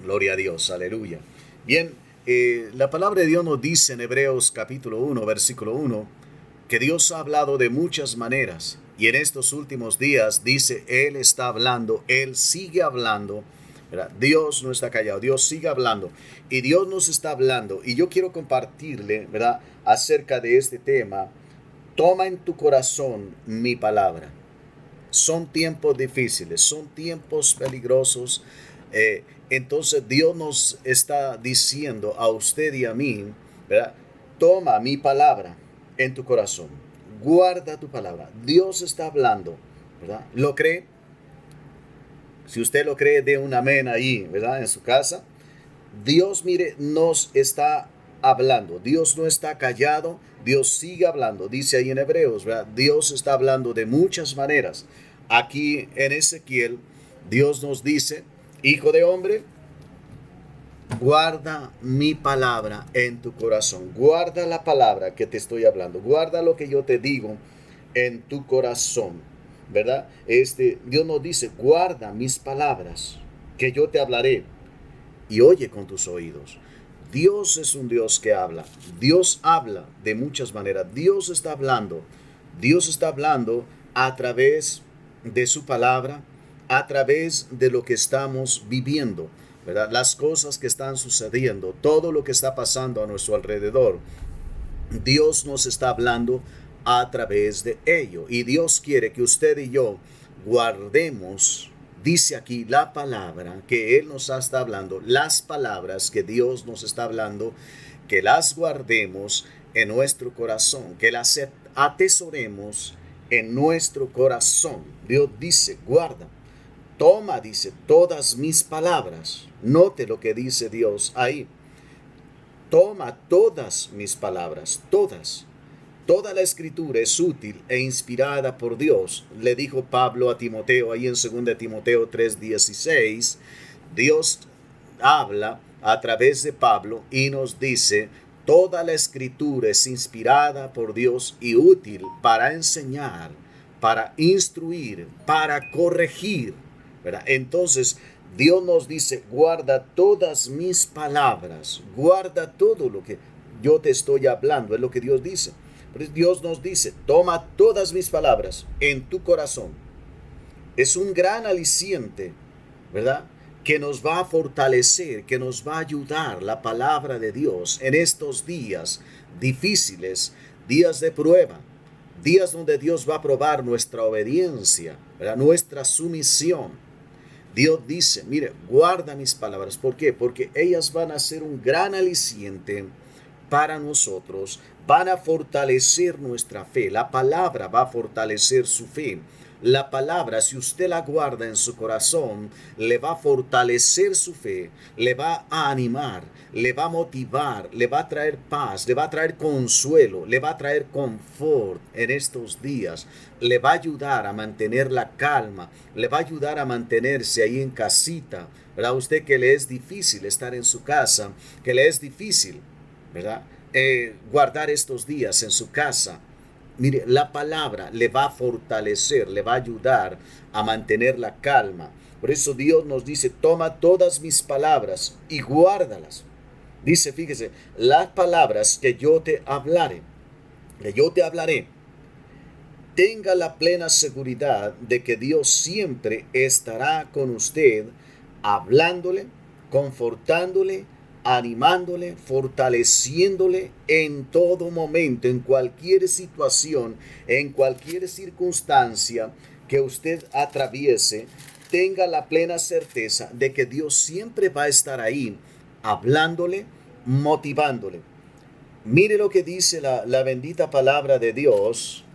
Gloria a Dios, aleluya. Bien, la palabra de Dios nos dice en Hebreos capítulo 1, versículo 1, que Dios ha hablado de muchas maneras y en estos últimos días dice, Él está hablando, Él sigue hablando, ¿verdad? Dios no está callado, Dios sigue hablando y Dios nos está hablando y yo quiero compartirle, ¿verdad? Acerca de este tema, toma en tu corazón mi palabra. Son tiempos difíciles, son tiempos peligrosos. Entonces Dios nos está diciendo a usted y a mí, ¿verdad? Toma mi palabra en tu corazón. Guarda tu palabra. Dios está hablando, ¿verdad? ¿Lo cree? Si usted lo cree, dé un amén ahí, ¿verdad? En su casa. Dios, mire, nos está hablando. Dios no está callado. Dios sigue hablando. Dice ahí en Hebreos, ¿verdad? Dios está hablando de muchas maneras. Aquí en Ezequiel, Dios nos dice, hijo de hombre, guarda mi palabra en tu corazón. Guarda la palabra que te estoy hablando. Guarda lo que yo te digo en tu corazón, ¿verdad? Dios nos dice, guarda mis palabras que yo te hablaré y oye con tus oídos. Dios es un Dios que habla. Dios habla de muchas maneras. Dios está hablando. Dios está hablando a través de su palabra, a través de lo que estamos viviendo, ¿verdad? Las cosas que están sucediendo, todo lo que está pasando a nuestro alrededor. Dios nos está hablando a través de ello. Y Dios quiere que usted y yo guardemos, dice aquí la palabra que Él nos está hablando, las palabras que Dios nos está hablando, que las guardemos en nuestro corazón, que las atesoremos en nuestro corazón. Dios dice, guarda, toma, dice, todas mis palabras. Note lo que dice Dios ahí. Toma todas mis palabras, todas. Toda la escritura es útil e inspirada por Dios, le dijo Pablo a Timoteo ahí en 2 Timoteo 3:16. Dios habla a través de Pablo y nos dice, toda la escritura es inspirada por Dios y útil para enseñar, para instruir, para corregir, ¿verdad? Entonces, Dios nos dice, guarda todas mis palabras, guarda todo lo que yo te estoy hablando, es lo que Dios dice. Pero Dios nos dice, toma todas mis palabras en tu corazón. Es un gran aliciente, ¿verdad? Que nos va a fortalecer, que nos va a ayudar la palabra de Dios en estos días difíciles, días de prueba, días donde Dios va a probar nuestra obediencia, ¿verdad? Nuestra sumisión. Dios dice, mire, guarda mis palabras. ¿Por qué? Porque ellas van a ser un gran aliciente para nosotros, van a fortalecer nuestra fe. La palabra va a fortalecer su fe. La palabra, si usted la guarda en su corazón, le va a fortalecer su fe, le va a animar, le va a motivar, le va a traer paz, le va a traer consuelo, le va a traer confort en estos días, le va a ayudar a mantener la calma, le va a ayudar a mantenerse ahí en casita, ¿verdad? Usted que le es difícil estar en su casa, que le es difícil, ¿verdad? Guardar estos días en su casa. Mire, la palabra le va a fortalecer, le va a ayudar a mantener la calma. Por eso Dios nos dice, toma todas mis palabras y guárdalas. Dice, fíjese, las palabras que yo te hablaré, tenga la plena seguridad de que Dios siempre estará con usted, hablándole, confortándole, animándole, fortaleciéndole en todo momento, en cualquier situación, en cualquier circunstancia que usted atraviese. Tenga la plena certeza de que Dios siempre va a estar ahí, hablándole, motivándole. Mire lo que dice la bendita palabra de Dios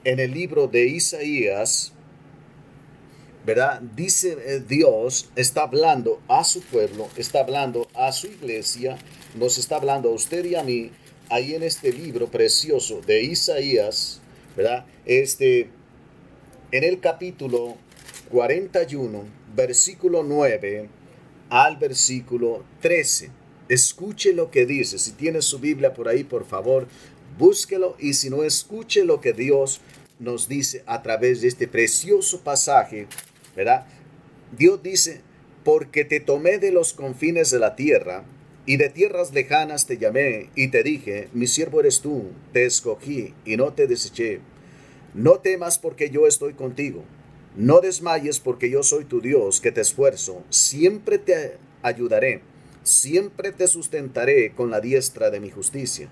en el libro de Isaías, ¿verdad? Dice Dios, está hablando a su pueblo, está hablando a su iglesia, nos está hablando a usted y a mí, ahí en este libro precioso de Isaías, ¿verdad? En el capítulo 41, versículo 9 al versículo 13. Escuche lo que dice. Si tiene su Biblia por ahí, por favor, búsquelo. Y si no, escuche lo que Dios nos dice a través de este precioso pasaje, ¿verdad? Dios dice, Porque te tomé de los confines de la tierra, y de tierras lejanas te llamé, y te dije, mi siervo eres tú, te escogí, y no te deseché. No temas porque yo estoy contigo. No desmayes porque yo soy tu Dios, que te esfuerzo. Siempre te ayudaré. Siempre te sustentaré con la diestra de mi justicia.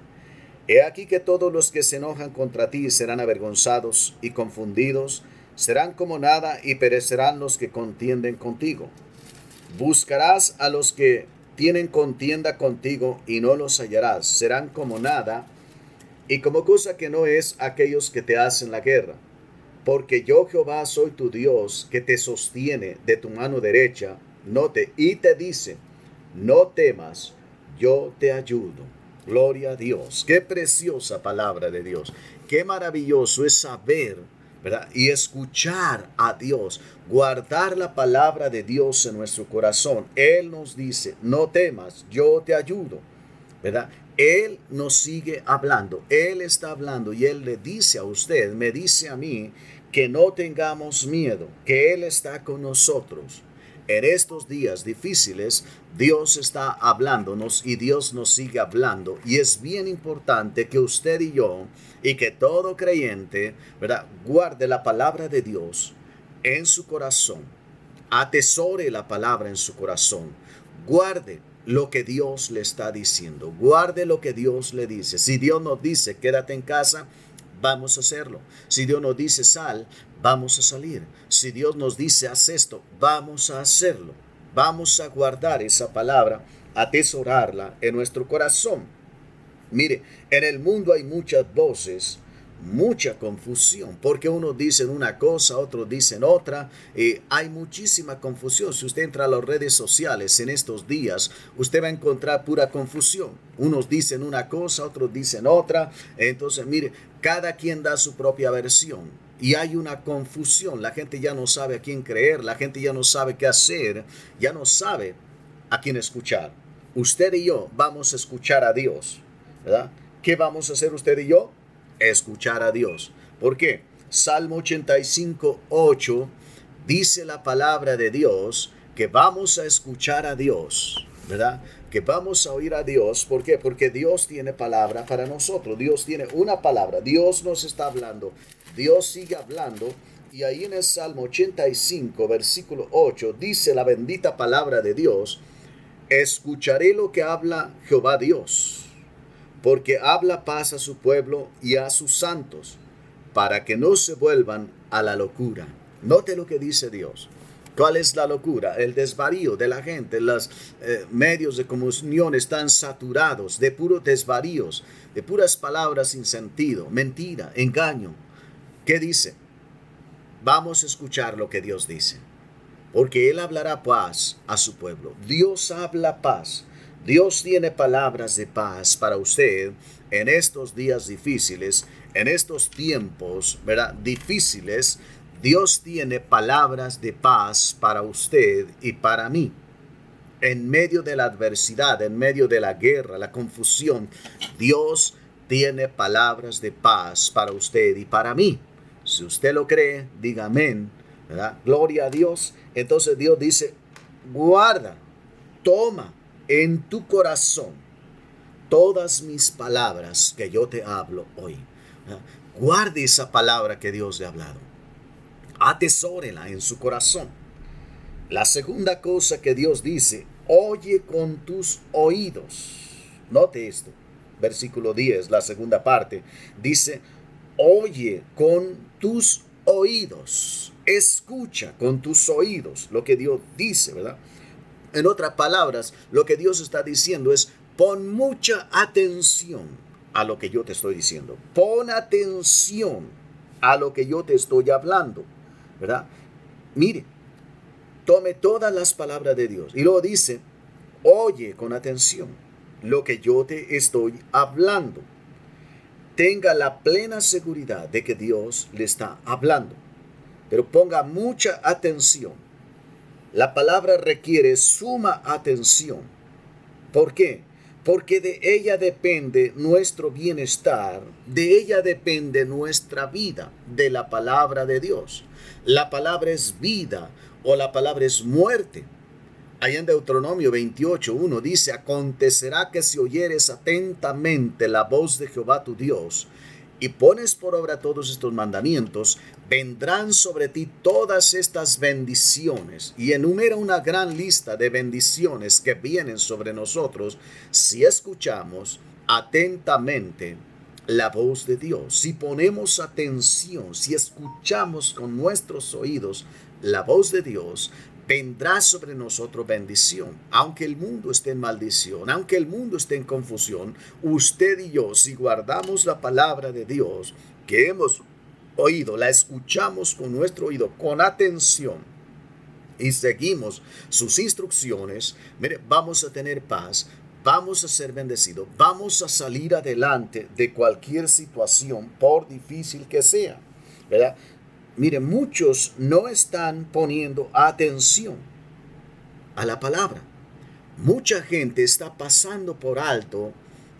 He aquí que todos los que se enojan contra ti serán avergonzados y confundidos. Serán como nada y perecerán los que contienden contigo. Buscarás a los que tienen contienda contigo y no los hallarás. Serán como nada y como cosa que no es aquellos que te hacen la guerra. Porque yo Jehová soy tu Dios, que te sostiene de tu mano derecha, y te dice, no temas, yo te ayudo. Gloria a Dios. Qué preciosa palabra de Dios. Qué maravilloso es saber, ¿verdad? Y escuchar a Dios, guardar la palabra de Dios en nuestro corazón. Él nos dice, no temas, yo te ayudo, ¿verdad? Él nos sigue hablando, Él está hablando y Él le dice a usted, me dice a mí, que no tengamos miedo, que Él está con nosotros. En estos días difíciles, Dios está hablándonos y Dios nos sigue hablando. Y es bien importante que usted y yo, y que todo creyente, ¿verdad?, guarde la palabra de Dios en su corazón. Atesore la palabra en su corazón. Guarde lo que Dios le está diciendo. Guarde lo que Dios le dice. Si Dios nos dice, quédate en casa, vamos a hacerlo. Si Dios nos dice, sal, vamos a salir. Si Dios nos dice, haz esto, vamos a hacerlo. Vamos a guardar esa palabra, atesorarla en nuestro corazón. Mire, en el mundo hay muchas voces, mucha confusión, porque unos dicen una cosa, otros dicen otra. Hay muchísima confusión. Si usted entra a las redes sociales en estos días, usted va a encontrar pura confusión. Unos dicen una cosa, otros dicen otra. Entonces, mire, cada quien da su propia versión y hay una confusión. La gente ya no sabe a quién creer, la gente ya no sabe qué hacer, ya no sabe a quién escuchar. Usted y yo vamos a escuchar a Dios, ¿verdad? ¿Qué vamos a hacer usted y yo? Escuchar a Dios. ¿Por qué? Salmo 85:8 dice la palabra de Dios que vamos a escuchar a Dios, ¿verdad? Que vamos a oír a Dios. ¿Por qué? Porque Dios tiene palabra para nosotros. Dios tiene una palabra. Dios nos está hablando. Dios sigue hablando. Y ahí en el Salmo 85, versículo 8, dice la bendita palabra de Dios: escucharé lo que habla Jehová Dios, porque habla paz a su pueblo y a sus santos, para que no se vuelvan a la locura. Note lo que dice Dios. ¿Cuál es la locura? El desvarío de la gente. Los medios de comunicación están saturados de puros desvaríos, de puras palabras sin sentido, mentira, engaño. ¿Qué dice? Vamos a escuchar lo que Dios dice, porque Él hablará paz a su pueblo. Dios habla paz. Dios tiene palabras de paz para usted en estos días difíciles, en estos tiempos, ¿verdad?, difíciles. Dios tiene palabras de paz para usted y para mí. En medio de la adversidad, en medio de la guerra, la confusión, Dios tiene palabras de paz para usted y para mí. Si usted lo cree, diga amén, ¿verdad? Gloria a Dios. Entonces Dios dice, guarda, toma en tu corazón todas mis palabras que yo te hablo hoy. Guarde esa palabra que Dios le ha hablado. Atesórela en su corazón. La segunda cosa que Dios dice, oye con tus oídos. Note esto. Versículo 10, la segunda parte, dice, oye con tus oídos. Escucha con tus oídos lo que Dios dice, ¿verdad? En otras palabras, lo que Dios está diciendo es, pon mucha atención a lo que yo te estoy diciendo. Pon atención a lo que yo te estoy hablando, ¿verdad? Mire, tome todas las palabras de Dios. Y luego dice, oye con atención lo que yo te estoy hablando. Tenga la plena seguridad de que Dios le está hablando. Pero ponga mucha atención. La palabra requiere suma atención. ¿Por qué? Porque de ella depende nuestro bienestar, de ella depende nuestra vida, de la palabra de Dios. La palabra es vida o la palabra es muerte. Ahí en Deuteronomio 28:1 dice, acontecerá que si oyeres atentamente la voz de Jehová tu Dios y pones por obra todos estos mandamientos, vendrán sobre ti todas estas bendiciones. Y enumera una gran lista de bendiciones que vienen sobre nosotros si escuchamos atentamente la voz de Dios. Si ponemos atención, si escuchamos con nuestros oídos la voz de Dios, vendrá sobre nosotros bendición. Aunque el mundo esté en maldición, aunque el mundo esté en confusión, usted y yo, si guardamos la palabra de Dios que hemos oído, la escuchamos con nuestro oído, con atención, y seguimos sus instrucciones, mire, vamos a tener paz, vamos a ser bendecidos, vamos a salir adelante de cualquier situación, por difícil que sea, ¿verdad? Mire, muchos no están poniendo atención a la palabra. Mucha gente está pasando por alto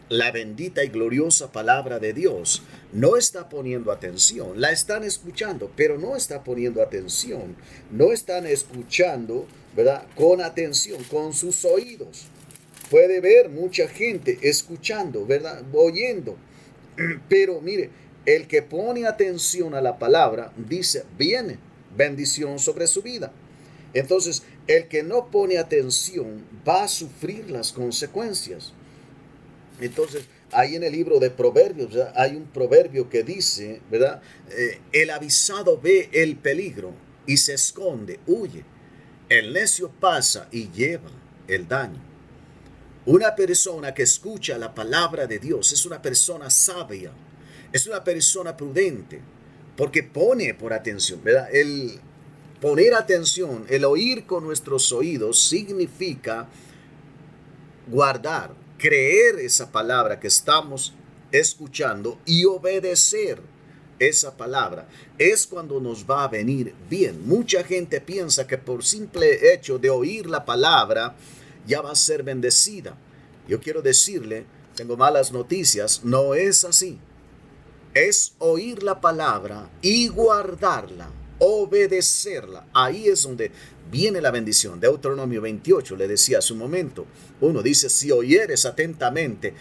la bendita y gloriosa palabra de Dios. No está poniendo atención. La están escuchando, pero no está poniendo atención. No están escuchando, ¿verdad? Con atención, con sus oídos. Puede ver mucha gente escuchando, ¿verdad? Oyendo. Pero mire, el que pone atención a la palabra, dice, viene bendición sobre su vida. Entonces, el que no pone atención va a sufrir las consecuencias. Entonces, ahí en el libro de Proverbios, ¿verdad? Hay un proverbio que dice, ¿verdad? El avisado ve el peligro y se esconde, huye. El necio pasa y lleva el daño. Una persona que escucha la palabra de Dios es una persona sabia. Es una persona prudente, porque pone por atención, ¿verdad? El poner atención, el oír con nuestros oídos significa guardar, creer esa palabra que estamos escuchando y obedecer esa palabra. Es cuando nos va a venir bien. Mucha gente piensa que por simple hecho de oír la palabra ya va a ser bendecida. Yo quiero decirle, tengo malas noticias, no es así. Es oír la palabra y guardarla, obedecerla. Ahí es donde viene la bendición. Deuteronomio 28 le decía hace un momento. Uno dice, si oyeres atentamente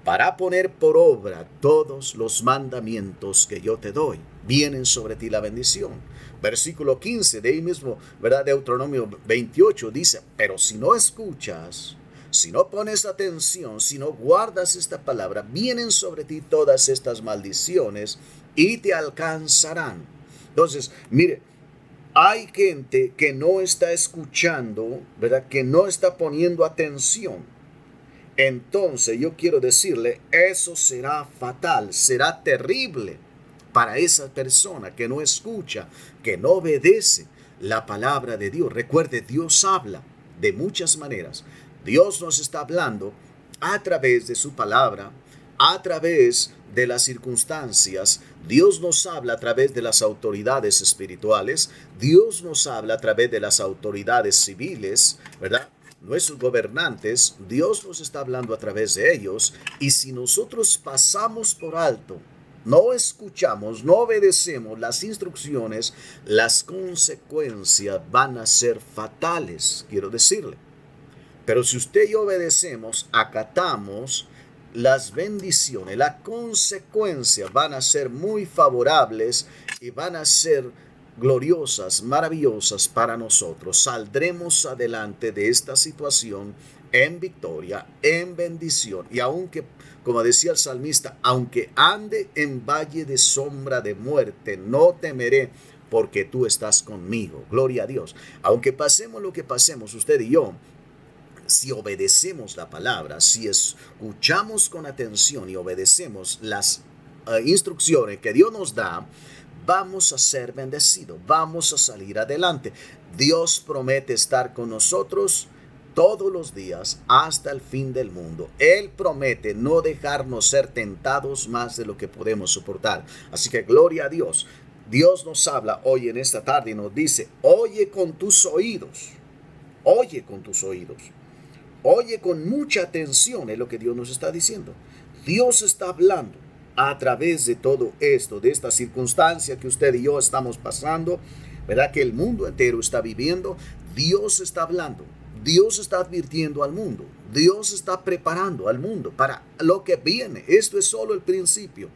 para poner por obra todos los mandamientos que yo te doy, vienen sobre ti la bendición. Versículo 15 de ahí mismo, ¿verdad? Deuteronomio 28 dice, pero si no escuchas, si no pones atención, si no guardas esta palabra, vienen sobre ti todas estas maldiciones y te alcanzarán. Entonces, mire, hay gente que no está escuchando, ¿verdad? Que no está poniendo atención. Entonces, yo quiero decirle, eso será fatal, será terrible para esa persona que no escucha, que no obedece la palabra de Dios. Recuerde, Dios habla de muchas maneras. Dios nos está hablando a través de su palabra, a través de las circunstancias. Dios nos habla a través de las autoridades espirituales. Dios nos habla a través de las autoridades civiles, ¿verdad? Nuestros gobernantes, Dios nos está hablando a través de ellos. Y si nosotros pasamos por alto, no escuchamos, no obedecemos las instrucciones, las consecuencias van a ser fatales, quiero decirle. Pero si usted y yo obedecemos, acatamos, las bendiciones, las consecuencias van a ser muy favorables y van a ser gloriosas, maravillosas para nosotros. Saldremos adelante de esta situación en victoria, en bendición. Y aunque, como decía el salmista, aunque ande en valle de sombra de muerte, no temeré, porque tú estás conmigo. Gloria a Dios. Aunque pasemos lo que pasemos, usted y yo, si obedecemos la palabra, si escuchamos con atención y obedecemos las instrucciones que Dios nos da, vamos a ser bendecidos, vamos a salir adelante. Dios promete estar con nosotros todos los días hasta el fin del mundo. Él promete no dejarnos ser tentados más de lo que podemos soportar. Así que gloria a Dios. Dios nos habla hoy en esta tarde y nos dice, oye con tus oídos, oye con tus oídos. Oye con mucha atención, es lo que Dios nos está diciendo. Dios está hablando a través de todo esto, de esta circunstancia que usted y yo estamos pasando, ¿verdad? Que el mundo entero está viviendo. Dios está hablando. Dios está advirtiendo al mundo. Dios está preparando al mundo para lo que viene. Esto es solo el principio.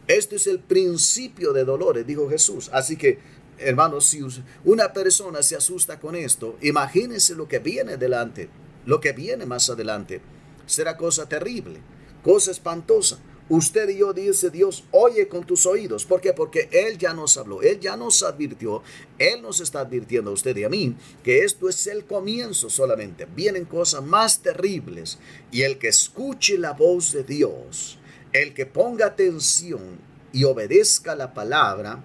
Esto es el principio de dolores, dijo Jesús. Así que, hermanos, si una persona se asusta con esto, imagínense lo que viene delante, lo que viene más adelante. Será cosa terrible, cosa espantosa. Usted y yo, dice Dios, oye con tus oídos. ¿Por qué? Porque Él ya nos habló, Él ya nos advirtió, Él nos está advirtiendo a usted y a mí que esto es el comienzo solamente. Vienen cosas más terribles. Y el que escuche la voz de Dios, el que ponga atención y obedezca la palabra,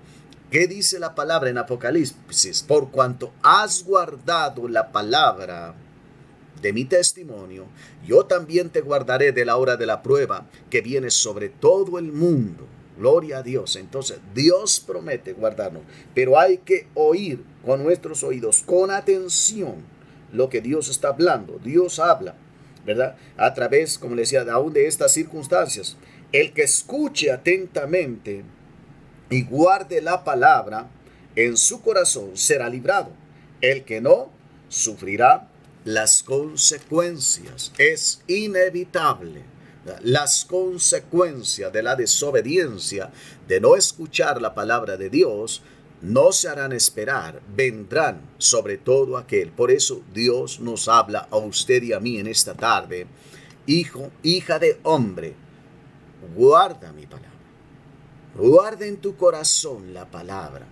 ¿qué dice la palabra en Apocalipsis? Por cuanto has guardado la palabra de mi testimonio, yo también te guardaré de la hora de la prueba que viene sobre todo el mundo. Gloria a Dios. Entonces, Dios promete guardarnos, pero hay que oír con nuestros oídos, con atención, lo que Dios está hablando. Dios habla, ¿verdad? A través, como le decía, aún de estas circunstancias. El que escuche atentamente y guarde la palabra en su corazón será librado. El que no, sufrirá las consecuencias. Es inevitable. Las consecuencias de la desobediencia, de no escuchar la palabra de Dios, no se harán esperar, vendrán sobre todo aquel. Por eso Dios nos habla a usted y a mí en esta tarde. Hijo, hija de hombre, guarda mi palabra. Guarda en tu corazón la palabra.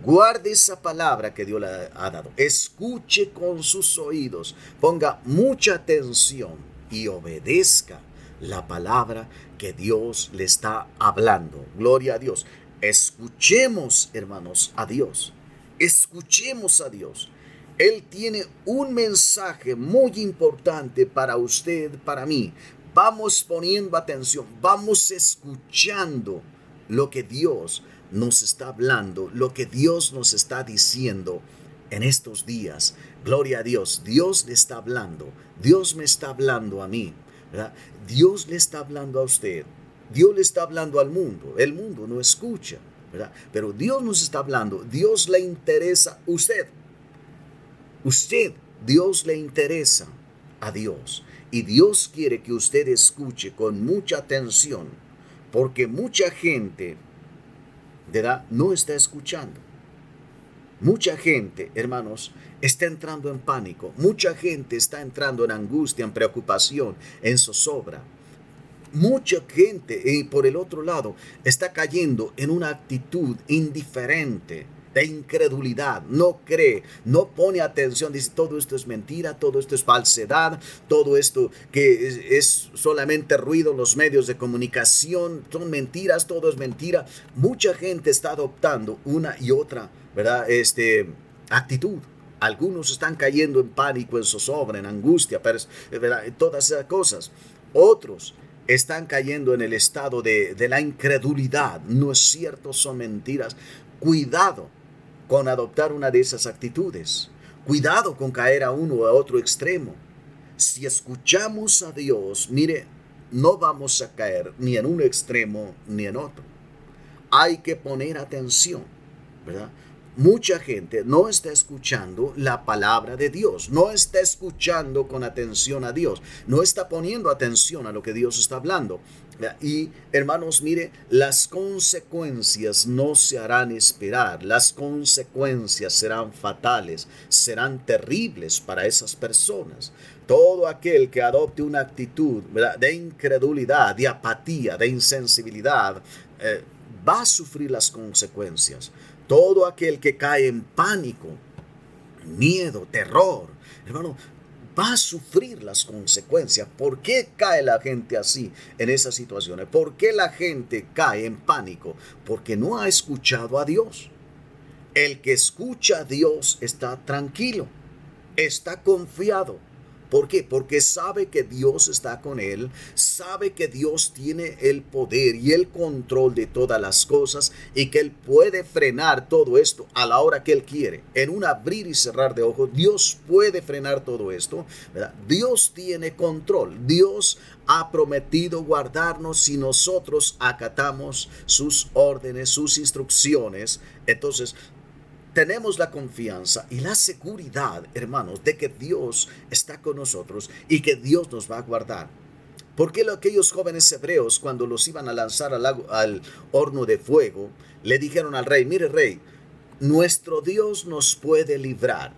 Guarde esa palabra que Dios le ha dado. Escuche con sus oídos. Ponga mucha atención y obedezca la palabra que Dios le está hablando. Gloria a Dios. Escuchemos, hermanos, a Dios. Escuchemos a Dios. Él tiene un mensaje muy importante para usted, para mí. Vamos poniendo atención. Vamos escuchando lo que Dios nos está hablando, lo que Dios nos está diciendo en estos días. Gloria a Dios. Dios le está hablando. Dios me está hablando a mí, ¿verdad? Dios le está hablando a usted. Dios le está hablando al mundo. El mundo no escucha, ¿verdad? Pero Dios nos está hablando. Dios le interesa a usted. Dios le interesa a Dios. Y Dios quiere que usted escuche con mucha atención. Porque mucha gente, ¿verdad?, no está escuchando. Mucha gente, hermanos, está entrando en pánico. Mucha gente está entrando en angustia, en preocupación, en zozobra. Mucha gente, por el otro lado, está cayendo en una actitud indiferente, de incredulidad. No cree, no pone atención, dice todo esto es mentira, todo esto es falsedad, todo esto que es solamente ruido en los medios de comunicación, son mentiras, todo es mentira. Mucha gente está adoptando una y otra, ¿verdad?, actitud. Algunos están cayendo en pánico, en zozobra, en angustia, ¿verdad?, todas esas cosas. Otros están cayendo en el estado de la incredulidad. No es cierto, son mentiras. Cuidado con adoptar una de esas actitudes. Cuidado con caer a uno o a otro extremo. Si escuchamos a Dios, mire, no vamos a caer ni en un extremo ni en otro. Hay que poner atención, ¿verdad? Mucha gente no está escuchando la palabra de Dios, no está escuchando con atención a Dios, no está poniendo atención a lo que Dios está hablando. Y hermanos, mire, las consecuencias no se harán esperar, las consecuencias serán fatales, serán terribles para esas personas. Todo aquel que adopte una actitud, ¿verdad?, de incredulidad, de apatía, de insensibilidad, va a sufrir las consecuencias. Todo aquel que cae en pánico, miedo, terror, hermano, va a sufrir las consecuencias. ¿Por qué cae la gente así en esas situaciones? ¿Por qué la gente cae en pánico? Porque no ha escuchado a Dios. El que escucha a Dios está tranquilo, está confiado. ¿Por qué? Porque sabe que Dios está con él, sabe que Dios tiene el poder y el control de todas las cosas y que él puede frenar todo esto a la hora que él quiere. En un abrir y cerrar de ojos, Dios puede frenar todo esto, ¿verdad? Dios tiene control. Dios ha prometido guardarnos si nosotros acatamos sus órdenes, sus instrucciones. Entonces, tenemos la confianza y la seguridad, hermanos, de que Dios está con nosotros y que Dios nos va a guardar. Porque aquellos jóvenes hebreos, cuando los iban a lanzar al horno de fuego, le dijeron al rey: mire, rey, nuestro Dios nos puede librar.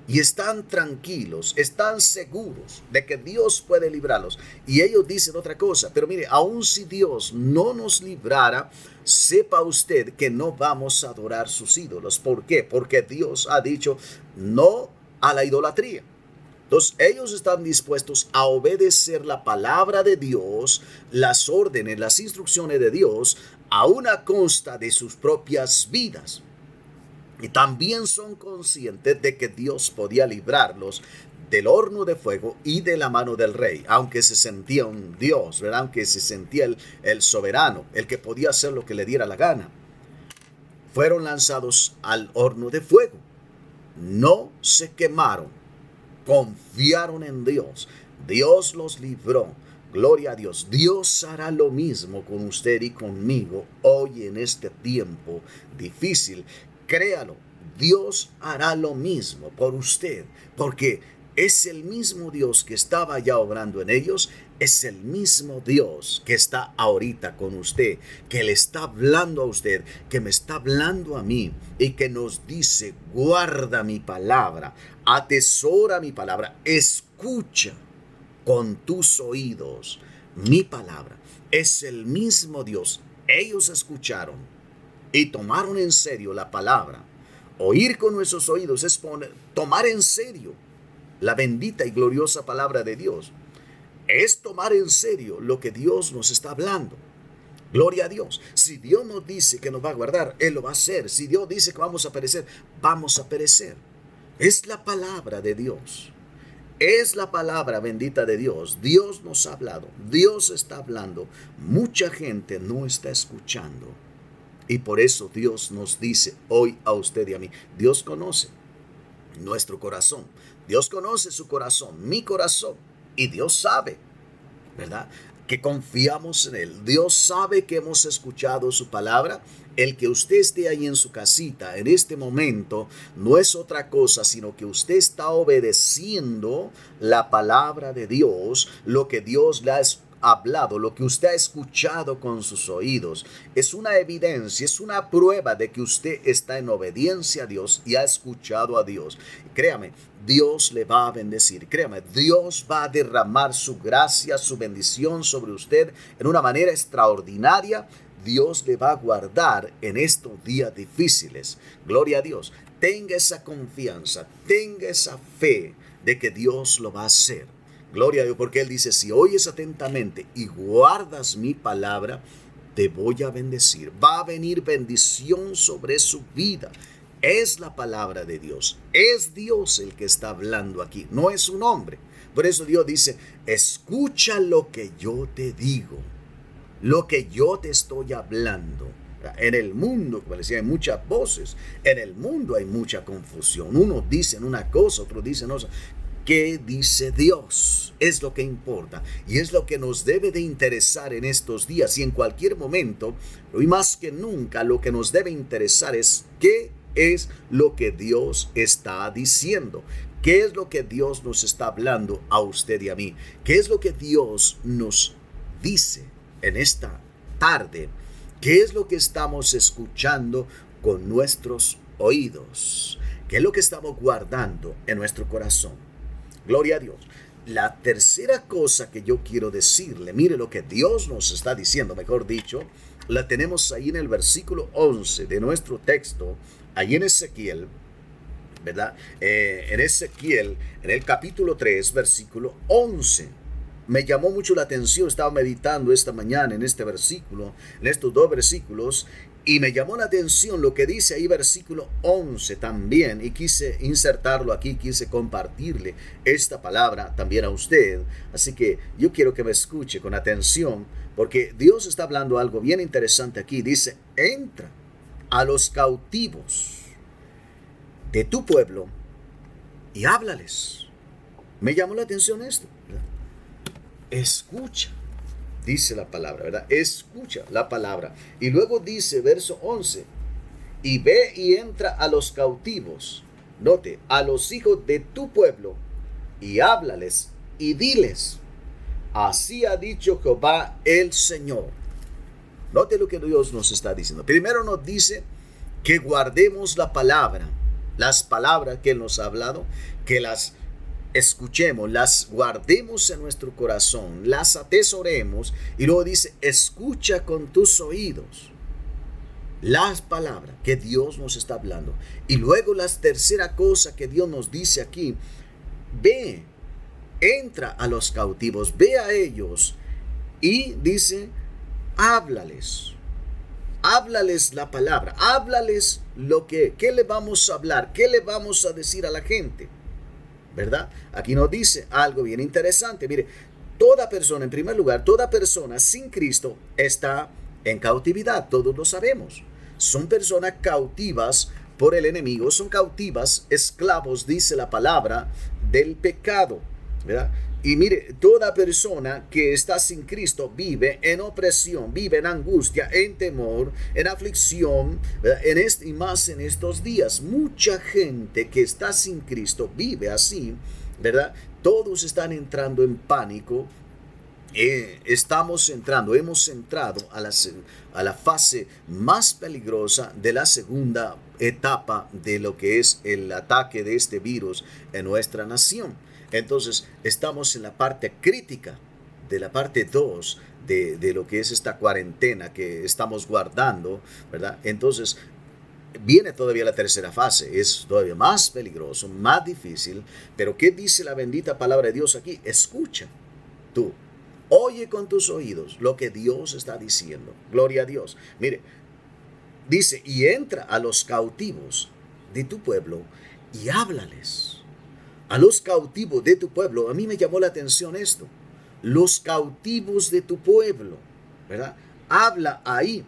Y están tranquilos, están seguros de que Dios puede librarlos. Y ellos dicen otra cosa: pero mire, aun si Dios no nos librara, sepa usted que no vamos a adorar sus ídolos. ¿Por qué? Porque Dios ha dicho no a la idolatría. Entonces ellos están dispuestos a obedecer la palabra de Dios, las órdenes, las instrucciones de Dios, a una costa de sus propias vidas. Y también son conscientes de que Dios podía librarlos del horno de fuego y de la mano del rey, aunque se sentía un Dios, ¿verdad? Aunque se sentía el soberano, el que podía hacer lo que le diera la gana. Fueron lanzados al horno de fuego. No se quemaron, confiaron en Dios. Dios los libró. Gloria a Dios. Dios hará lo mismo con usted y conmigo hoy en este tiempo difícil. Créalo, Dios hará lo mismo por usted, porque es el mismo Dios que estaba ya obrando en ellos, es el mismo Dios que está ahorita con usted, que le está hablando a usted, que me está hablando a mí y que nos dice: guarda mi palabra, atesora mi palabra, escucha con tus oídos mi palabra. Es el mismo Dios. Ellos escucharon y tomaron en serio la palabra. Oír con nuestros oídos es tomar en serio la bendita y gloriosa palabra de Dios. Es tomar en serio lo que Dios nos está hablando. Gloria a Dios. Si Dios nos dice que nos va a guardar, Él lo va a hacer. Si Dios dice que vamos a perecer, vamos a perecer. Es la palabra de Dios. Es la palabra bendita de Dios. Dios nos ha hablado. Dios está hablando. Mucha gente no está escuchando. Y por eso Dios nos dice hoy a usted y a mí. Dios conoce nuestro corazón. Dios conoce su corazón, mi corazón. Y Dios sabe, ¿verdad?, que confiamos en Él. Dios sabe que hemos escuchado su palabra. El que usted esté ahí en su casita en este momento no es otra cosa sino que usted está obedeciendo la palabra de Dios, lo que Dios le ha hablado, lo que usted ha escuchado con sus oídos. Es una evidencia, es una prueba de que usted está en obediencia a Dios y ha escuchado a Dios. Créame, Dios le va a bendecir. Créame, Dios va a derramar su gracia, su bendición sobre usted en una manera extraordinaria. Dios le va a guardar en estos días difíciles. Gloria a Dios. Tenga esa confianza, tenga esa fe de que Dios lo va a hacer. Gloria a Dios, porque Él dice: si oyes atentamente y guardas mi palabra, te voy a bendecir. Va a venir bendición sobre su vida. Es la palabra de Dios. Es Dios el que está hablando aquí, no es un hombre. Por eso Dios dice: escucha lo que yo te digo, lo que yo te estoy hablando. En el mundo, como decía, hay muchas voces. En el mundo hay mucha confusión. Unos dicen una cosa, otros dicen otra. ¿Qué dice Dios? Es lo que importa y es lo que nos debe de interesar en estos días y en cualquier momento. Y más que nunca, lo que nos debe interesar es qué es lo que Dios está diciendo. ¿Qué es lo que Dios nos está hablando a usted y a mí? ¿Qué es lo que Dios nos dice en esta tarde? ¿Qué es lo que estamos escuchando con nuestros oídos? ¿Qué es lo que estamos guardando en nuestro corazón? Gloria a Dios. La tercera cosa que yo quiero decirle, mire lo que Dios nos está diciendo, mejor dicho, la tenemos ahí en el versículo 11 de nuestro texto, ahí en Ezequiel, ¿verdad? En Ezequiel, en el capítulo 3, versículo 11. Me llamó mucho la atención, estaba meditando esta mañana en este versículo, en estos dos versículos, y me llamó la atención lo que dice ahí versículo 11 también, y quise insertarlo aquí, quise compartirle esta palabra también a usted. Así que yo quiero que me escuche con atención, porque Dios está hablando algo bien interesante aquí. Dice: entra a los cautivos de tu pueblo y háblales. Me llamó la atención esto, ¿verdad? Escucha, dice la palabra, ¿verdad? Escucha la palabra. Y luego dice, verso 11, y ve y entra a los cautivos, note, a los hijos de tu pueblo, y háblales y diles, así ha dicho Jehová el Señor. Note lo que Dios nos está diciendo. Primero nos dice que guardemos la palabra, las palabras que Él nos ha hablado, que las escuchemos, las guardemos en nuestro corazón, las atesoremos, y luego dice, escucha con tus oídos las palabras que Dios nos está hablando. Y luego la tercera cosa que Dios nos dice aquí, ve, entra a los cautivos, ve a ellos y dice, háblales la palabra, háblales ¿qué le vamos a hablar? ¿Qué le vamos a decir a la gente? ¿Verdad? Aquí nos dice algo bien interesante. Mire, toda persona, en primer lugar, toda persona sin Cristo está en cautividad, todos lo sabemos. Son personas cautivas por el enemigo, son cautivas, esclavos, dice la palabra, del pecado, ¿verdad? Y mire, toda persona que está sin Cristo vive en opresión, vive en angustia, en temor, en aflicción, ¿verdad? Y más en estos días. Mucha gente que está sin Cristo vive así, ¿verdad? Todos están entrando en pánico. Hemos entrado a la fase más peligrosa de la segunda etapa de lo que es el ataque de este virus en nuestra nación. Entonces estamos en la parte crítica de la parte 2 de lo que es esta cuarentena que estamos guardando, ¿verdad? Entonces viene todavía la tercera fase, es todavía más peligroso, más difícil, pero ¿qué dice la bendita palabra de Dios aquí? Escucha tú. Oye con tus oídos lo que Dios está diciendo. Gloria a Dios. Mire, dice, y entra a los cautivos de tu pueblo y háblales. A los cautivos de tu pueblo. A mí me llamó la atención esto. Los cautivos de tu pueblo, ¿verdad? Habla ahí.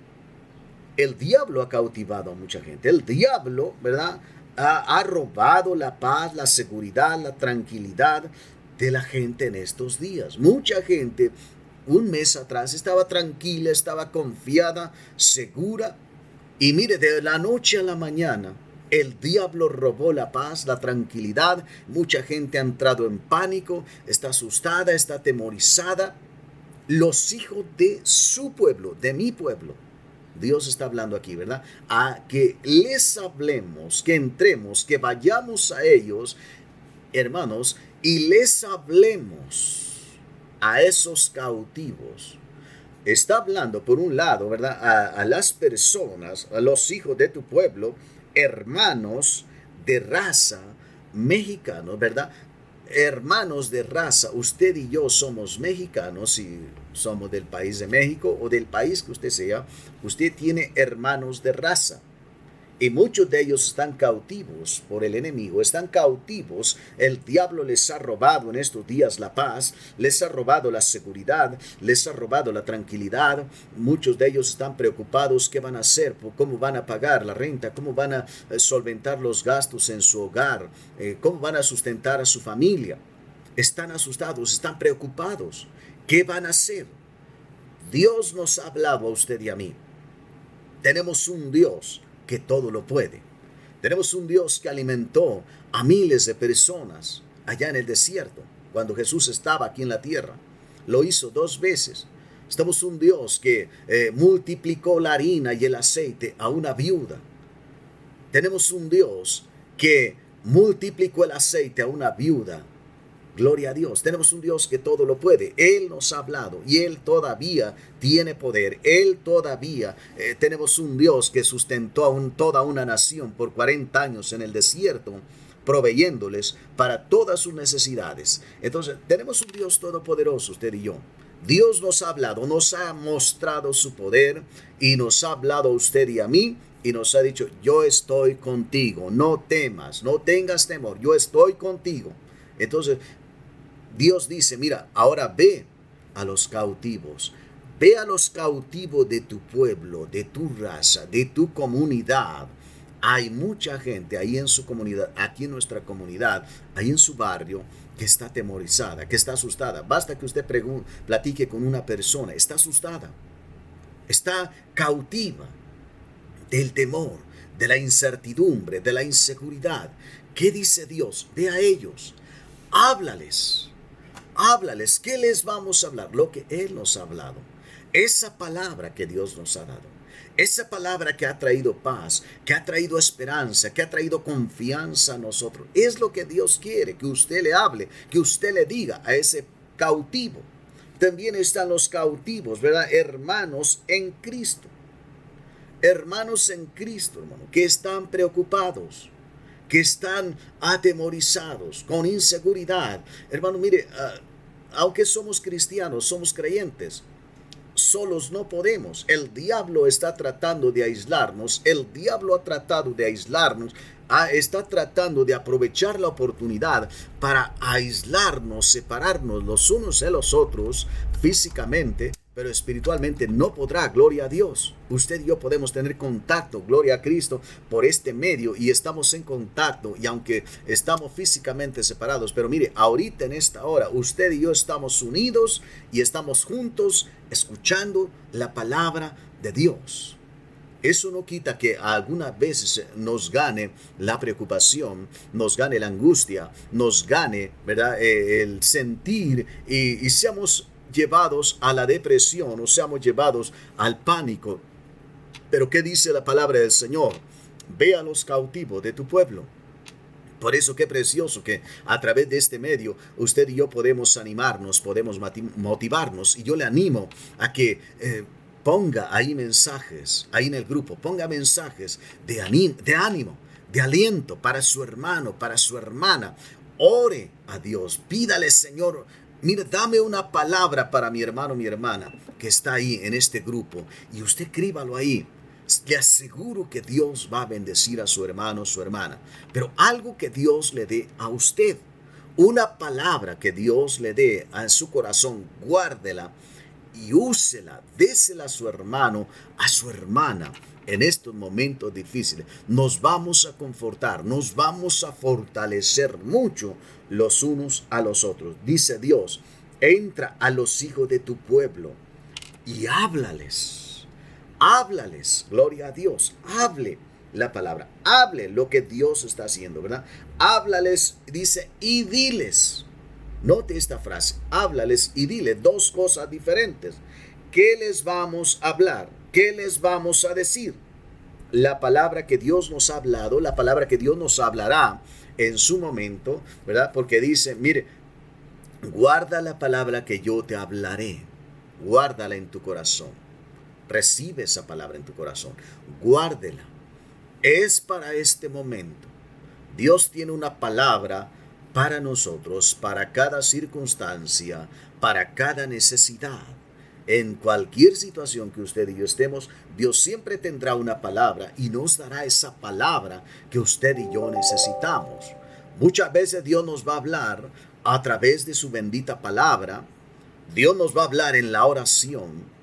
El diablo ha cautivado a mucha gente. El diablo, ¿verdad? Ha robado la paz, la seguridad, la tranquilidad de la gente en estos días. Mucha gente un mes atrás estaba tranquila, estaba confiada, segura, y mire, de la noche a la mañana el diablo robó la paz, la tranquilidad. Mucha gente ha entrado en pánico, está asustada, está atemorizada. Los hijos de su pueblo, de mi pueblo, Dios está hablando aquí, ¿verdad? A que les hablemos, que entremos, que vayamos a ellos, hermanos, y les hablemos a esos cautivos. Está hablando, por un lado, ¿verdad? A las personas, a los hijos de tu pueblo, hermanos de raza mexicanos, ¿verdad? Hermanos de raza, usted y yo somos mexicanos y somos del país de México o del país que usted sea. Usted tiene hermanos de raza. Y muchos de ellos están cautivos por el enemigo, están cautivos. El diablo les ha robado en estos días la paz, les ha robado la seguridad, les ha robado la tranquilidad. Muchos de ellos están preocupados qué van a hacer, cómo van a pagar la renta, cómo van a solventar los gastos en su hogar, cómo van a sustentar a su familia. Están asustados, están preocupados. ¿Qué van a hacer? Dios nos ha hablado a usted y a mí. Tenemos un Dios que todo lo puede. Tenemos un Dios que alimentó a miles de personas allá en el desierto, cuando Jesús estaba aquí en la tierra. Lo hizo 2 veces. Tenemos un Dios que multiplicó la harina y el aceite a una viuda. Tenemos un Dios que multiplicó el aceite a una viuda. Gloria a Dios. Tenemos un Dios que todo lo puede. Él nos ha hablado y Él todavía tiene poder. Él todavía tenemos un Dios que sustentó a toda una nación por 40 años en el desierto, proveyéndoles para todas sus necesidades. Entonces, tenemos un Dios todopoderoso, usted y yo. Dios nos ha hablado, nos ha mostrado su poder y nos ha hablado a usted y a mí. Y nos ha dicho, yo estoy contigo, no temas, no tengas temor, yo estoy contigo. Entonces, Dios dice, mira, ahora ve a los cautivos de tu pueblo, de tu raza, de tu comunidad. Hay mucha gente ahí en su comunidad, aquí en nuestra comunidad, ahí en su barrio, que está atemorizada, que está asustada. Basta que usted platique con una persona, está asustada, está cautiva del temor, de la incertidumbre, de la inseguridad. ¿Qué dice Dios? Ve a ellos, háblales, háblales. ¿Qué les vamos a hablar? Lo que Él nos ha hablado. Esa palabra que Dios nos ha dado. Esa palabra que ha traído paz, que ha traído esperanza, que ha traído confianza a nosotros. Es lo que Dios quiere, que usted le hable, que usted le diga a ese cautivo. También están los cautivos, ¿verdad? Hermanos en Cristo. Hermanos en Cristo, hermano, que están preocupados, que están atemorizados, con inseguridad. Hermano, mire, aunque somos cristianos, somos creyentes, solos no podemos. El diablo está tratando de aislarnos. El diablo ha tratado de aislarnos. Está tratando de aprovechar la oportunidad para aislarnos, separarnos los unos de los otros físicamente, pero espiritualmente no podrá. Gloria a Dios. Usted y yo podemos tener contacto, gloria a Cristo, por este medio, y estamos en contacto, y aunque estamos físicamente separados, pero mire, ahorita en esta hora usted y yo estamos unidos y estamos juntos escuchando la palabra de Dios. Eso no quita que algunas veces nos gane la preocupación, nos gane la angustia, nos gane, ¿verdad? El sentir, y seamos llevados a la depresión o seamos llevados al pánico. Pero ¿qué dice la palabra del Señor? Ve a los cautivos de tu pueblo. Por eso qué precioso que a través de este medio usted y yo podemos animarnos, podemos motivarnos, y yo le animo a que ponga ahí mensajes, ahí en el grupo, ponga mensajes de ánimo, de aliento para su hermano, para su hermana. Ore a Dios, pídale, Señor, mira, dame una palabra para mi hermano, mi hermana, que está ahí en este grupo, y usted escríbalo ahí. Le aseguro que Dios va a bendecir a su hermano, su hermana, pero algo que Dios le dé a usted, una palabra que Dios le dé a su corazón, guárdela y úsela, désela a su hermano, a su hermana. En estos momentos difíciles nos vamos a confortar, nos vamos a fortalecer mucho los unos a los otros. Dice Dios, entra a los hijos de tu pueblo y háblales, háblales, gloria a Dios, hable la palabra, hable lo que Dios está haciendo, ¿verdad? Háblales, dice, y diles. Note esta frase, háblales y dile, dos cosas diferentes. ¿Qué les vamos a hablar? ¿Qué les vamos a decir? La palabra que Dios nos ha hablado, la palabra que Dios nos hablará en su momento, ¿verdad? Porque dice, mire, guarda la palabra que yo te hablaré, guárdala en tu corazón. Recibe esa palabra en tu corazón, guárdela. Es para este momento. Dios tiene una palabra para nosotros, para cada circunstancia, para cada necesidad. En cualquier situación que usted y yo estemos, Dios siempre tendrá una palabra y nos dará esa palabra que usted y yo necesitamos. Muchas veces Dios nos va a hablar a través de su bendita palabra. Dios nos va a hablar en la oración.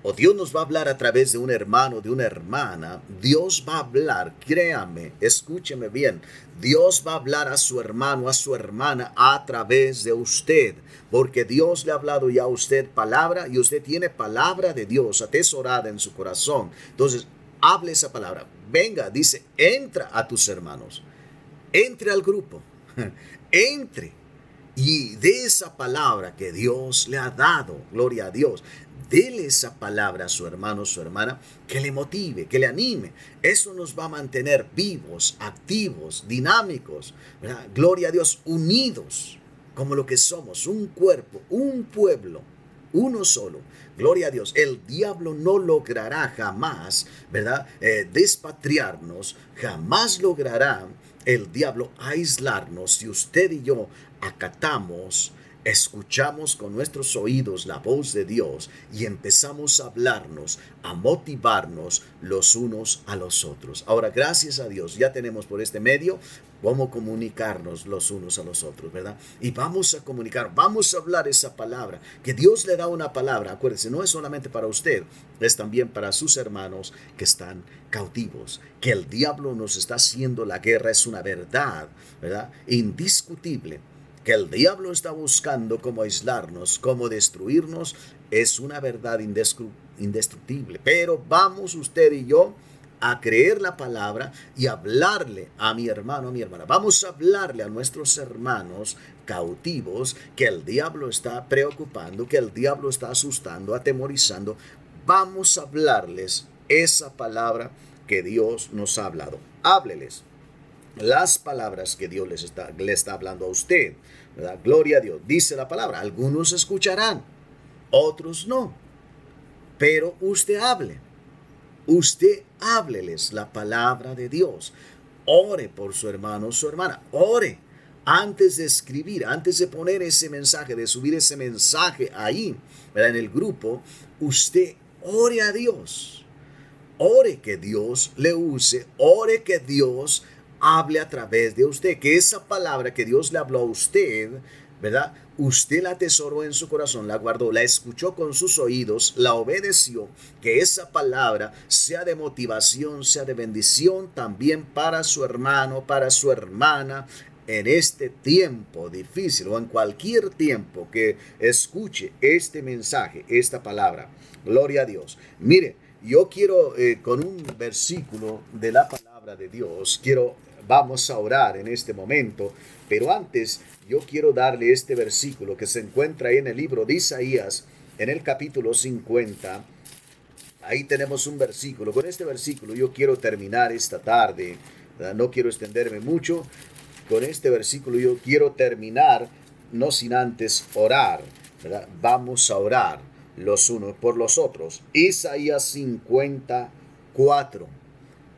O Dios nos va a hablar a través de un hermano, de una hermana. Dios va a hablar, créame, escúcheme bien. Dios va a hablar a su hermano, a su hermana a través de usted. Porque Dios le ha hablado ya a usted palabra y usted tiene palabra de Dios atesorada en su corazón. Entonces, hable esa palabra. Venga, dice, entra a tus hermanos. Entre al grupo. Entre. Y de esa palabra que Dios le ha dado, gloria a Dios, dele esa palabra a su hermano, su hermana, que le motive, que le anime. Eso nos va a mantener vivos, activos, dinámicos, ¿verdad? Gloria a Dios, unidos, como lo que somos, un cuerpo, un pueblo, uno solo. Gloria a Dios. El diablo no logrará jamás, ¿verdad? Despatriarnos, jamás logrará el diablo aislarnos si usted y yo acatamos, escuchamos con nuestros oídos la voz de Dios y empezamos a hablarnos, a motivarnos los unos a los otros. Ahora, gracias a Dios, ya tenemos por este medio cómo comunicarnos los unos a los otros, ¿verdad? Y vamos a comunicar, vamos a hablar esa palabra, que Dios le da una palabra, acuérdense, no es solamente para usted, es también para sus hermanos que están cautivos, que el diablo nos está haciendo la guerra, es una verdad, ¿verdad? Indiscutible. Que el diablo está buscando cómo aislarnos, cómo destruirnos, es una verdad indestructible. Pero vamos usted y yo a creer la palabra y hablarle a mi hermano, a mi hermana. Vamos a hablarle a nuestros hermanos cautivos que el diablo está preocupando, que el diablo está asustando, atemorizando. Vamos a hablarles esa palabra que Dios nos ha hablado. Hábleles las palabras que Dios le está hablando a usted, ¿verdad? Gloria a Dios. Dice la palabra, algunos escucharán, otros no. Pero usted hable. Usted hábleles la palabra de Dios. Ore por su hermano o su hermana. Ore antes de escribir, antes de poner ese mensaje, de subir ese mensaje ahí, ¿verdad? En el grupo. Usted ore a Dios. Ore que Dios le use. Ore que Dios hable a través de usted. Que esa palabra que Dios le habló a usted, ¿verdad? Usted la atesoró en su corazón, la guardó, la escuchó con sus oídos, la obedeció. Que esa palabra sea de motivación, sea de bendición también para su hermano, para su hermana, en este tiempo difícil o en cualquier tiempo que escuche este mensaje, esta palabra. Gloria a Dios. Mire, yo quiero con un versículo de la palabra de Dios, vamos a orar en este momento, pero antes yo quiero darle este versículo que se encuentra ahí en el libro de Isaías, en el capítulo 50. Ahí tenemos un versículo. Con este versículo yo quiero terminar esta tarde, ¿verdad? No quiero extenderme mucho. Con este versículo yo quiero terminar, no sin antes orar, ¿verdad? Vamos a orar los unos por los otros. Isaías 54.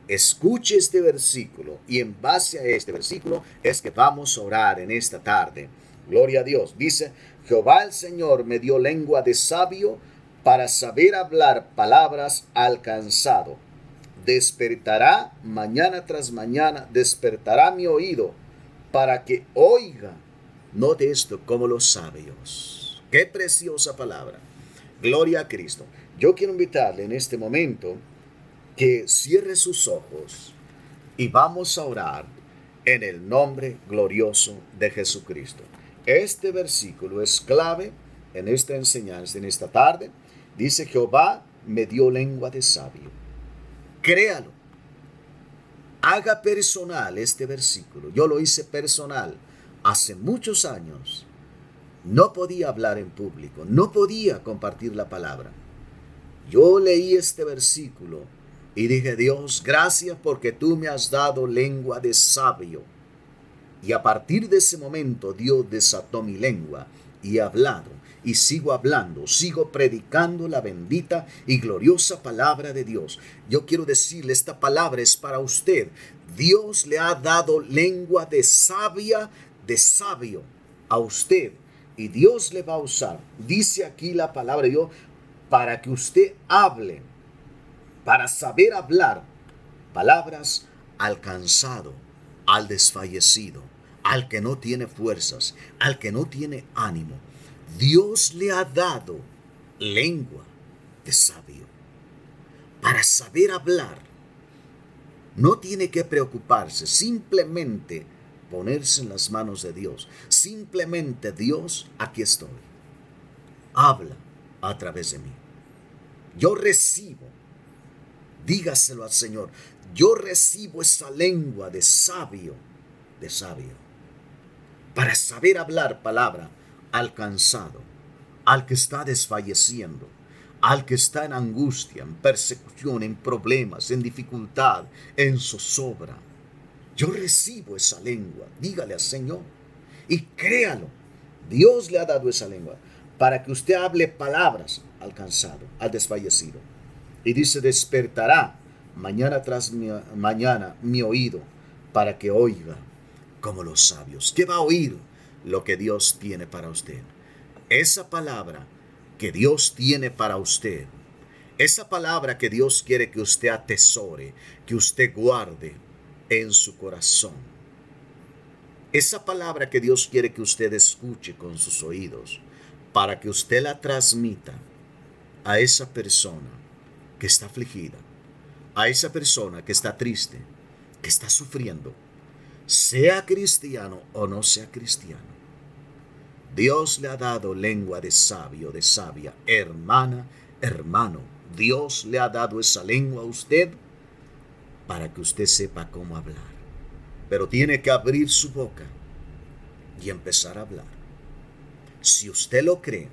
Escuche este versículo y en base a este versículo es que vamos a orar en esta tarde. Gloria a Dios. Dice, Jehová el Señor me dio lengua de sabio para saber hablar palabras al cansado. Despertará mañana tras mañana, despertará mi oído para que oiga. Note esto, como los sabios. Qué preciosa palabra. Gloria a Cristo. Yo quiero invitarle en este momento que cierre sus ojos y vamos a orar en el nombre glorioso de Jesucristo. Este versículo es clave en esta enseñanza, en esta tarde. Dice, Jehová me dio lengua de sabio. Créalo. Haga personal este versículo. Yo lo hice personal hace muchos años. No podía hablar en público, no podía compartir la palabra. Yo leí este versículo y dije, Dios, gracias porque tú me has dado lengua de sabio. Y a partir de ese momento Dios desató mi lengua y he hablado y sigo hablando, sigo predicando la bendita y gloriosa palabra de Dios. Yo quiero decirle, esta palabra es para usted. Dios le ha dado lengua de sabio a usted. Y Dios le va a usar, dice aquí la palabra de Dios, para que usted hable, para saber hablar palabras al cansado, al desfallecido, al que no tiene fuerzas, al que no tiene ánimo. Dios le ha dado lengua de sabio para saber hablar. No tiene que preocuparse, simplemente ponerse en las manos de Dios. Simplemente, Dios, aquí estoy. Habla a través de mí. Yo recibo, dígaselo al Señor, yo recibo esa lengua de sabio, para saber hablar palabra al cansado, al que está desfalleciendo, al que está en angustia, en persecución, en problemas, en dificultad, en zozobra. Yo recibo esa lengua, dígale al Señor y créalo. Dios le ha dado esa lengua para que usted hable palabras al cansado, al desfallecido. Y dice, despertará mañana tras mañana mi oído para que oiga como los sabios. ¿Qué va a oír? Lo que Dios tiene para usted. Esa palabra que Dios tiene para usted. Esa palabra que Dios quiere que usted atesore, que usted guarde en su corazón. Esa palabra que Dios quiere que usted escuche con sus oídos, para que usted la transmita a esa persona que está afligida, a esa persona que está triste, que está sufriendo, sea cristiano o no sea cristiano. Dios le ha dado lengua de sabio, de sabia, hermana, hermano. Dios le ha dado esa lengua a usted para que usted sepa cómo hablar. Pero tiene que abrir su boca y empezar a hablar. Si usted lo cree,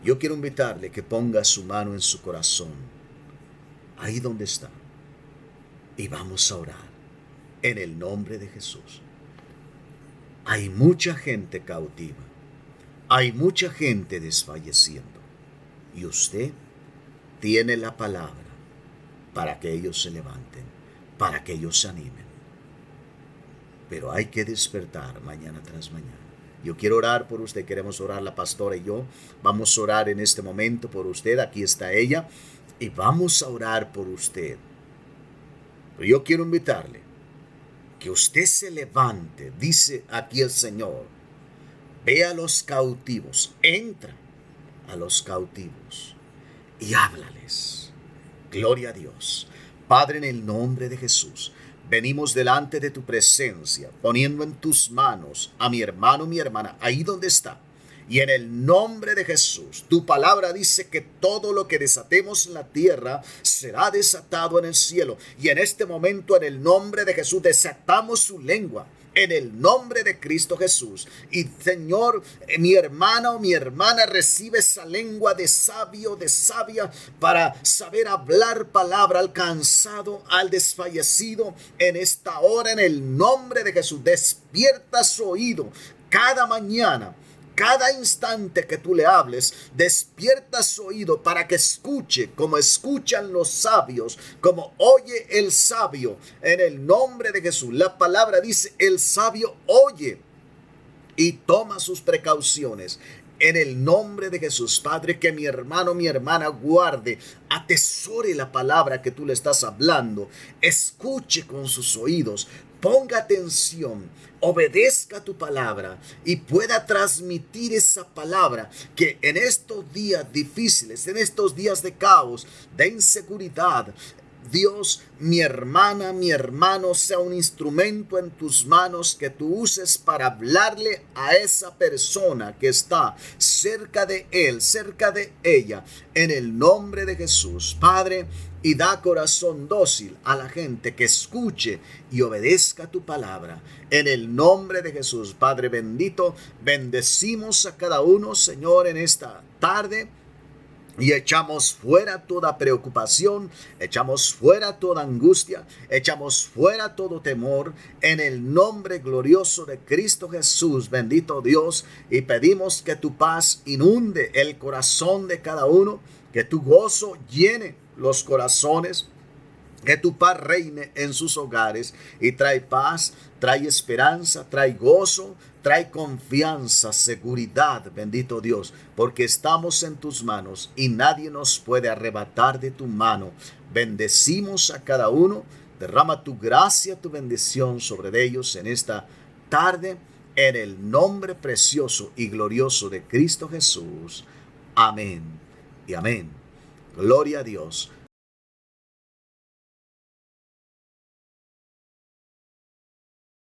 yo quiero invitarle que ponga su mano en su corazón, ahí donde está, y vamos a orar en el nombre de Jesús. Hay mucha gente cautiva, hay mucha gente desfalleciendo, y usted tiene la palabra para que ellos se levanten, para que ellos se animen. Pero hay que despertar mañana tras mañana. Yo quiero orar por usted, queremos orar la pastora y yo. Vamos a orar en este momento por usted, aquí está ella, y vamos a orar por usted. Pero yo quiero invitarle que usted se levante, dice aquí el Señor. Ve a los cautivos, entra a los cautivos y háblales. Gloria a Dios. Padre, en el nombre de Jesús, venimos delante de tu presencia, poniendo en tus manos a mi hermano, mi hermana, ahí donde está. Y en el nombre de Jesús, tu palabra dice que todo lo que desatemos en la tierra será desatado en el cielo. Y en este momento, en el nombre de Jesús, desatamos su lengua. En el nombre de Cristo Jesús. Y Señor, mi hermana o mi hermana recibe esa lengua de sabio, de sabia, para saber hablar palabra al cansado, al desfallecido. En esta hora, en el nombre de Jesús, despierta su oído cada mañana. Cada instante que tú le hables, despierta su oído para que escuche como escuchan los sabios, como oye el sabio. En el nombre de Jesús, la palabra dice, el sabio oye y toma sus precauciones. En el nombre de Jesús, Padre, que mi hermano, mi hermana guarde, atesore la palabra que tú le estás hablando, escuche con sus oídos, ponga atención, obedezca tu palabra y pueda transmitir esa palabra que en estos días difíciles, en estos días de caos, de inseguridad, Dios, mi hermana, mi hermano, sea un instrumento en tus manos que tú uses para hablarle a esa persona que está cerca de él, cerca de ella, en el nombre de Jesús, Padre, y da corazón dócil a la gente que escuche y obedezca tu palabra. En el nombre de Jesús, Padre bendito, bendecimos a cada uno, Señor, en esta tarde. Y echamos fuera toda preocupación, echamos fuera toda angustia, echamos fuera todo temor en el nombre glorioso de Cristo Jesús, bendito Dios. Y pedimos que tu paz inunde el corazón de cada uno, que tu gozo llene los corazones, que tu paz reine en sus hogares y trae paz, trae esperanza, trae gozo, trae confianza, seguridad, bendito Dios, porque estamos en tus manos y nadie nos puede arrebatar de tu mano. Bendecimos a cada uno, derrama tu gracia, tu bendición sobre ellos en esta tarde, en el nombre precioso y glorioso de Cristo Jesús. Amén y amén. Gloria a Dios.